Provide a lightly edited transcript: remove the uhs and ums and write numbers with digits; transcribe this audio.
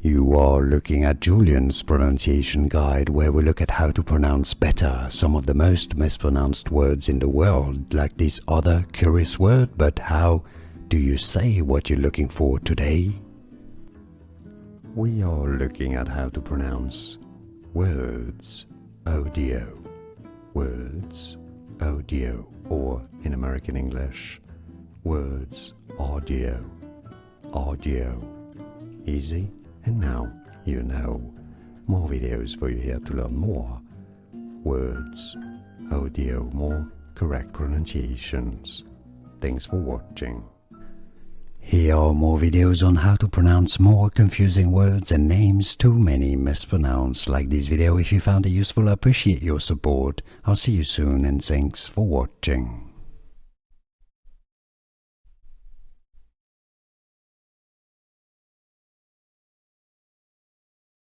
You are looking at Julian's pronunciation guide, where we look at how to pronounce better some of the most mispronounced words in the world, like this other curious word. But how do you say what you're looking for today? We are looking at how to pronounce words, audio, words, audio, or in American English, words, audio, audio. Easy? And now you know. More videos for you here to learn more. Words, audio, more correct pronunciations. Thanks for watching. Here are more videos on how to pronounce more confusing words and names too many mispronounced. Like this video if you found it useful. I appreciate your support. I'll see you soon and thanks for watching.